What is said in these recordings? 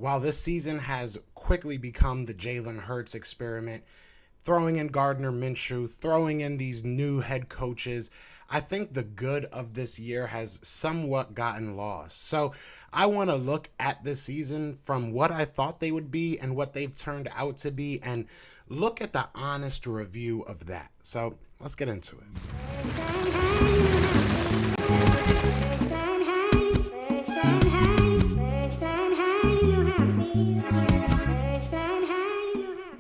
while this season has quickly become the Jalen Hurts experiment, throwing in Gardner Minshew, throwing in these new head coaches, I think the good of this year has somewhat gotten lost. So I want to look at this season from what I thought they would be and what they've turned out to be and look at the honest review of that. So let's get into it.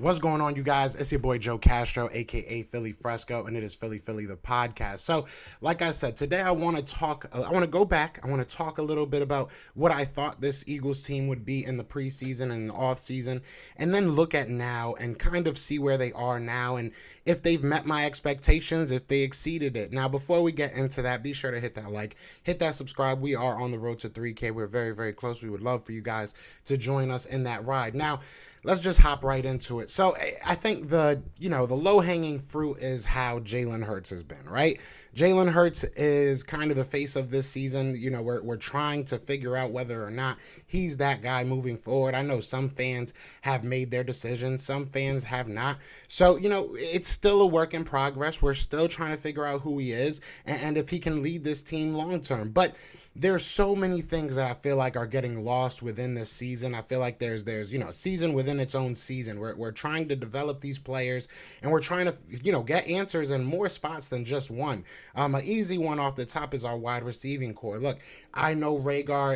What's going on, you guys? It's your boy Joe Castro, aka Philly Fresco, and it is Philly the podcast. So, like I said, today I want to go back. I want to talk a little bit about what I thought this Eagles team would be in the preseason and the offseason, and then look at now and kind of see where they are now and if they've met my expectations, if they exceeded it. Now, before we get into that, be sure to hit that like, hit that subscribe. We are on the road to 3K. We're very, very close. We would love for you guys to join us in that ride. Now, let's just hop right into it. So I think the low-hanging fruit is how Jalen Hurts has been, right? Jalen Hurts is kind of the face of this season. You know, we're trying to figure out whether or not he's that guy moving forward. I know some fans have made their decisions. Some fans have not. So, it's still a work in progress. We're still trying to figure out who he is and if he can lead this team long term. But there's so many things that I feel like are getting lost within this season. I feel like there's season within its own season. We're trying to develop these players, and we're trying to get answers in more spots than just one. An easy one off the top is our wide receiving core. Look, I know Regular,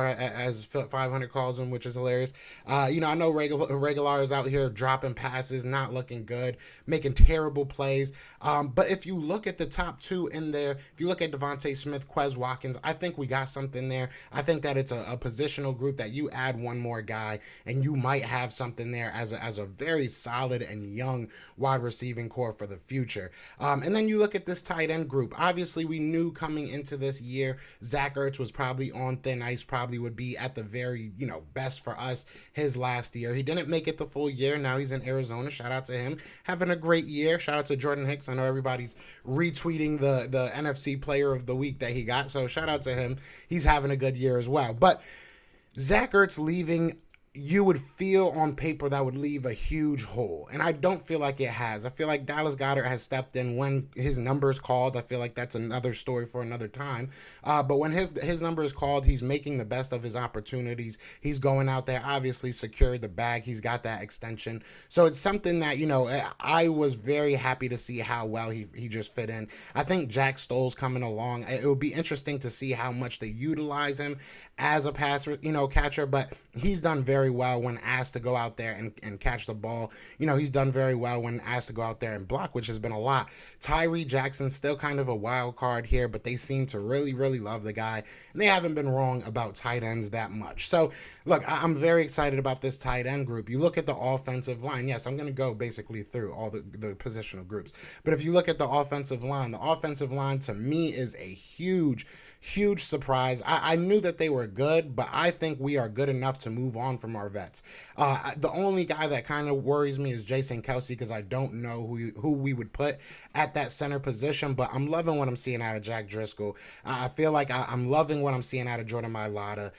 as 500 calls him, which is hilarious. I know Regular is out here dropping passes, not looking good, making terrible plays. But if you look at the top two in there, if you look at Devontae Smith, Quez Watkins, I think we got something there. I think that it's a positional group that you add one more guy and you might have something there as a very solid and young wide receiving core for the future. And then you look at this tight end group. Obviously, we knew coming into this year, Zach Ertz was probably on thin ice, probably would be at the very, best for us his last year. He didn't make it the full year. Now he's in Arizona. Shout out to him. Having a great year. Shout out to Jordan Hicks. I know everybody's retweeting the NFC Player of the Week that he got. So shout out to him. He's having a good year as well. But Zach Ertz leaving, you would feel on paper that would leave a huge hole. And I don't feel like it has. I feel like Dallas Goedert has stepped in when his number is called. I feel like that's another story for another time. But when his number is called, he's making the best of his opportunities. He's going out there, obviously secured the bag. He's got that extension. So it's something that, I was very happy to see how well he just fit in. I think Jack Stoll's coming along. It would be interesting to see how much they utilize him as a passer, catcher, but he's done very well when asked to go out there and catch the ball. He's done very well when asked to go out there and block, which has been a lot. Tyree Jackson's still kind of a wild card here, but they seem to really, really love the guy, and they haven't been wrong about tight ends that much. So, look, I'm very excited about this tight end group. You look at the offensive line. Yes, I'm going to go basically through all the positional groups, but if you look at the offensive line to me is a huge surprise. I knew that they were good, but I think we are good enough to move on from our vets. The only guy that kind of worries me is Jason Kelce, because I don't know who we would put at that center position, but I'm loving what I'm seeing out of Jack Driscoll. I feel like I'm loving what I'm seeing out of Jordan Mailata,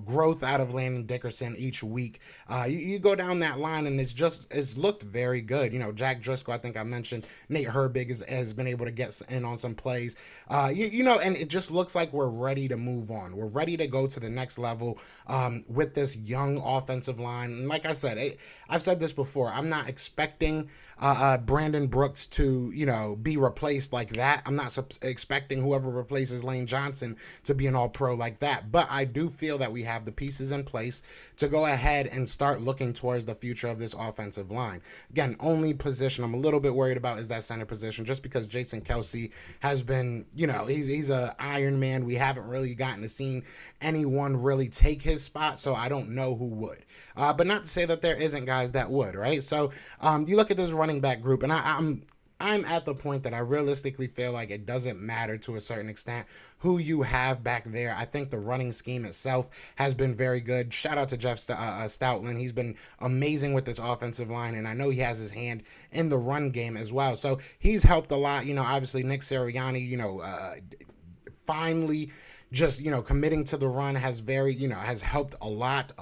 growth out of Landon Dickerson each week. You go down that line and it's looked very good. Jack Driscoll, I think I mentioned, Nate Herbig has been able to get in on some plays. And it just looks like we're ready to move on. We're ready to go to the next level with this young offensive line. And like I said, I've said this before, I'm not expecting Brandon Brooks to, be replaced like that. I'm not expecting whoever replaces Lane Johnson to be an all-pro like that. But I do feel that we have the pieces in place to go ahead and start looking towards the future of this offensive line. Again, only position I'm a little bit worried about is that center position, just because Jason Kelce has been, he's a Iron Man. We haven't really gotten to see anyone really take his spot, so I don't know who would. But not to say that there isn't guys that would, right? So you look at this running back group, and I'm at the point that I realistically feel like it doesn't matter to a certain extent who you have back there. I think the running scheme itself has been very good. Shout out to Jeff Stoutland. He's been amazing with this offensive line, and I know he has his hand in the run game as well. So he's helped a lot. Obviously Nick Sirianni, finally just, committing to the run has has helped a lot.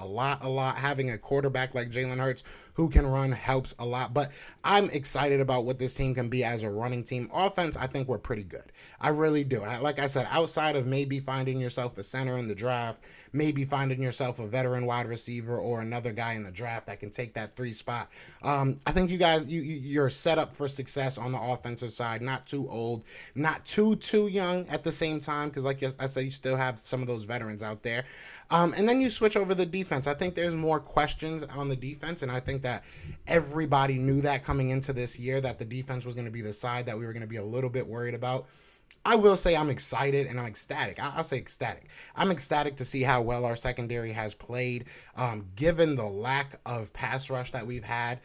Having a quarterback like Jalen Hurts who can run helps a lot. But I'm excited about what this team can be as a running team. Offense, I think we're pretty good. I really do. Like I said, outside of maybe finding yourself a center in the draft, maybe finding yourself a veteran wide receiver or another guy in the draft that can take that 3 spot, I think you guys, you're set up for success on the offensive side. Not too old, not too young at the same time, because like I said, you still have some of those veterans out there. And then you switch over the defense. I think there's more questions on the defense, and I think that everybody knew that coming into this year, that the defense was going to be the side that we were going to be a little bit worried about. I will say I'm excited and I'm ecstatic. I'll say ecstatic. I'm ecstatic to see how well our secondary has played, given the lack of pass rush that we've had.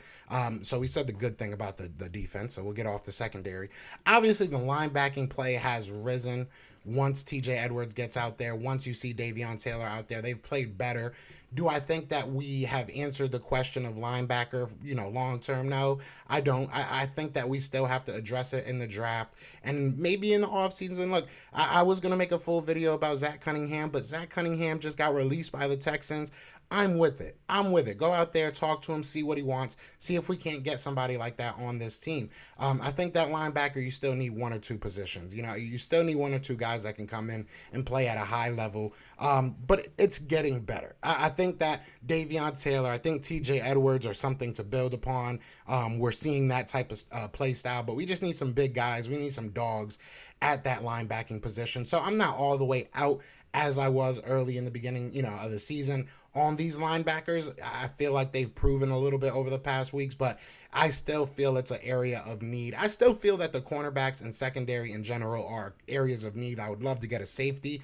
So we said the good thing about the defense, so we'll get off the secondary. Obviously, the linebacking play has risen once TJ Edwards gets out there. Once you see Davion Taylor out there, they've played better. Do I think that we have answered the question of linebacker, long term? No, I don't. I think that we still have to address it in the draft and maybe in the offseason. Look, I was going to make a full video about Zach Cunningham, but Zach Cunningham just got released by the Texans. I'm with it. Go out there, talk to him, see what he wants, see if we can't get somebody like that on this team. I think that linebacker, you still need 1 or 2 positions. You still need 1 or 2 guys that can come in and play at a high level. But it's getting better. I think that Davion Taylor, I think TJ Edwards are something to build upon. We're seeing that type of play style, but we just need some big guys. We need some dogs at that linebacking position. So I'm not all the way out as I was early in the beginning, of the season on these linebackers. I feel like they've proven a little bit over the past weeks, but I still feel it's an area of need. I still feel that the cornerbacks and secondary in general are areas of need. I would love to get a safety.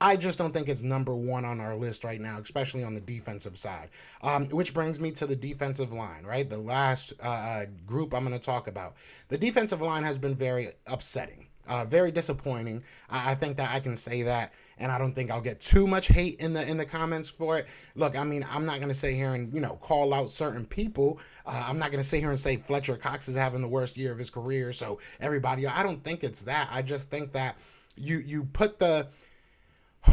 I just don't think it's number 1 on our list right now, especially on the defensive side. Which brings me to the defensive line, right? The last group I'm going to talk about. The defensive line has been very upsetting. Very disappointing. I think that I can say that, and I don't think I'll get too much hate in the comments for it. Look, I mean, I'm not going to sit here and, call out certain people. I'm not going to sit here and say Fletcher Cox is having the worst year of his career, so everybody, I don't think it's that. I just think that you put the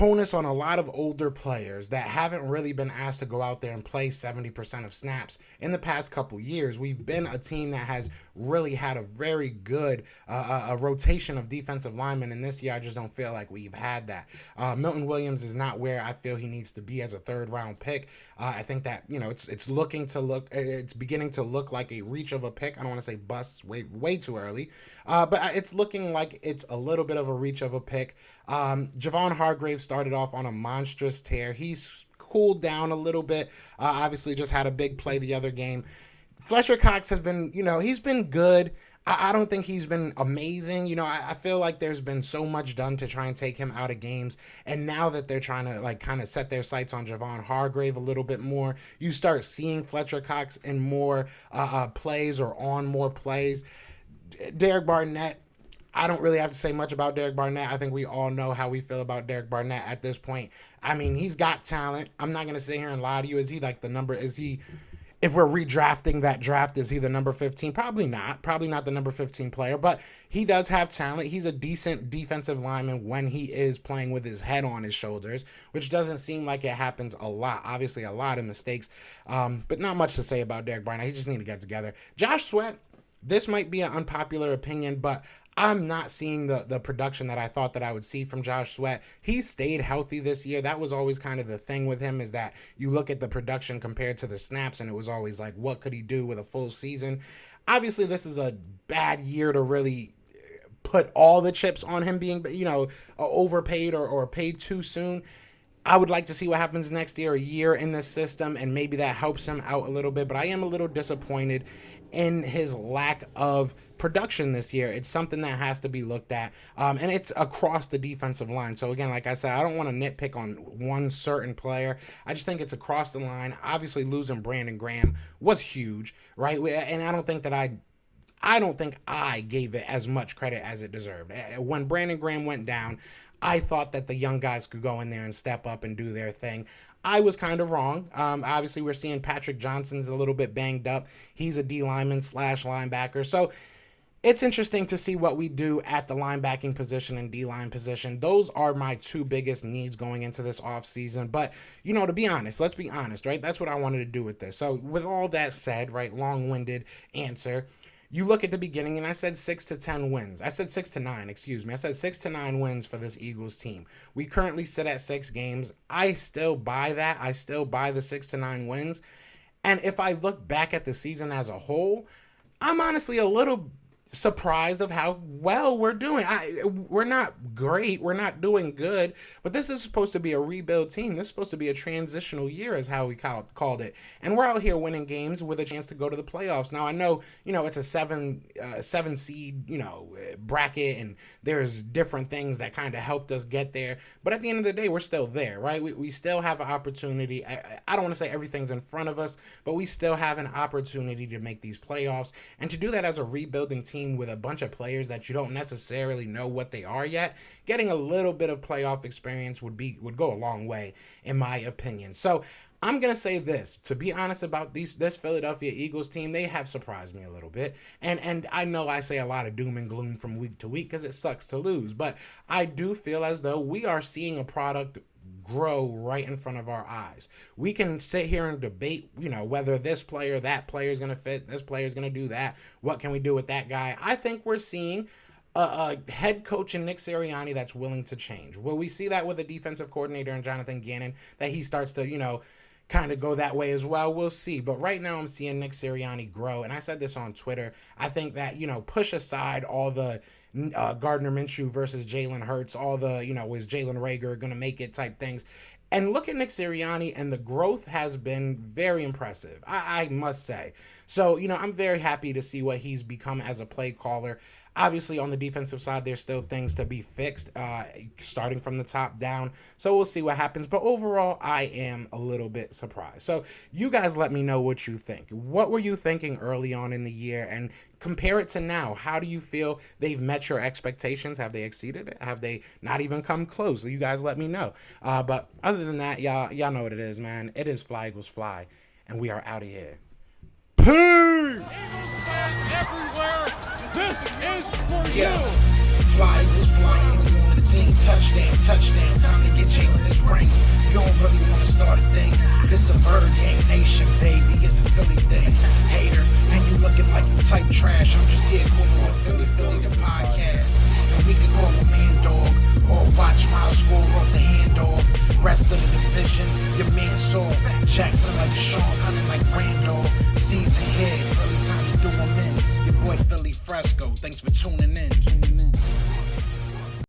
onus on a lot of older players that haven't really been asked to go out there and play 70% of snaps in the past couple years. We've been a team that has really had a very good a rotation of defensive linemen, and this year I just don't feel like we've had that. Milton Williams is not where I feel he needs to be as a 3rd round pick. I think that it's beginning to look like a reach of a pick. I don't want to say bust, way too early, but it's looking like it's a little bit of a reach of a pick. Javon Hargrave started off on a monstrous tear. He's cooled down a little bit. Obviously just had a big play the other game. Fletcher Cox has been, he's been good. I don't think he's been amazing. I feel like there's been so much done to try and take him out of games. And now that they're trying to kind of set their sights on Javon Hargrave a little bit more, you start seeing Fletcher Cox in more plays or on more plays. Derek Barnett, I don't really have to say much about Derek Barnett. I think we all know how we feel about Derek Barnett at this point. I mean, he's got talent. I'm not going to sit here and lie to you. Is he if we're redrafting that draft, is he the number 15? Probably not the number 15 player, but he does have talent. He's a decent defensive lineman when he is playing with his head on his shoulders, which doesn't seem like it happens a lot. Obviously, a lot of mistakes, but not much to say about Derek Barnett. He just need to get together. Josh Sweat, this might be an unpopular opinion, but I'm not seeing the production that I thought that I would see from Josh Sweat. He stayed healthy this year. That was always kind of the thing with him, is that you look at the production compared to the snaps, and it was always like, what could he do with a full season? Obviously, this is a bad year to really put all the chips on him being, overpaid or paid too soon. I would like to see what happens next year, a year in this system, and maybe that helps him out a little bit. But I am a little disappointed in his lack of production this year. It's something that has to be looked at, and it's across the defensive line. So again, like I said, I don't want to nitpick on one certain player. I just think it's across the line. Obviously, losing Brandon Graham was huge, right? And I don't think I gave it as much credit as it deserved. When Brandon Graham went down, I thought that the young guys could go in there and step up and do their thing. I was kind of wrong. Obviously, we're seeing Patrick Johnson's a little bit banged up. He's a D lineman / linebacker. So it's interesting to see what we do at the linebacking position and D-line position. Those are my two biggest needs going into this offseason. But, to be honest, let's be honest, right? That's what I wanted to do with this. So with all that said, right, long-winded answer, you look at the beginning and I said 6 to 10 wins. I said 6 to 9, excuse me. I said 6 to 9 wins for this Eagles team. We currently sit at 6 games. I still buy that. I still buy the 6 to 9 wins. And if I look back at the season as a whole, I'm honestly a little surprised of how well we're doing. We're not great. We're not doing good, but this is supposed to be a rebuild team. This is supposed to be a transitional year is how we called it. And we're out here winning games with a chance to go to the playoffs. Now I know, it's a seven seed, bracket, and there's different things that kind of helped us get there. But at the end of the day, we're still there, right? We still have an opportunity. I don't want to say everything's in front of us, but we still have an opportunity to make these playoffs, and to do that as a rebuilding team with a bunch of players that you don't necessarily know what they are yet. Getting a little bit of playoff experience would go a long way, in my opinion. So I'm going to say this, to be honest about this Philadelphia Eagles team, they have surprised me a little bit. And I know I say a lot of doom and gloom from week to week because it sucks to lose, but I do feel as though we are seeing a product grow right in front of our eyes. We can sit here and debate, whether this player, that player is going to fit, this player is going to do that. What can we do with that guy? I think we're seeing a head coach in Nick Sirianni that's willing to change. Will we see that with a defensive coordinator in Jonathan Gannon, that he starts to, kind of go that way as well? We'll see. But right now I'm seeing Nick Sirianni grow. And I said this on Twitter. I think that, push aside all the Gardner Minshew versus Jalen Hurts, all the, is Jalen Reagor going to make it type things. And look at Nick Sirianni, and the growth has been very impressive, I must say. So, I'm very happy to see what he's become as a play caller. Obviously, on the defensive side, there's still things to be fixed, starting from the top down. So we'll see what happens. But overall, I am a little bit surprised. So you guys let me know what you think. What were you thinking early on in the year? And compare it to now. How do you feel they've met your expectations? Have they exceeded it? Have they not even come close? So you guys let me know. But other than that, y'all know what it is, man. It is Fly Eagles Fly. And we are out of here. Peace! Everywhere. This is for you. Yeah. Fly was flying on the team. Touchdown, touchdown.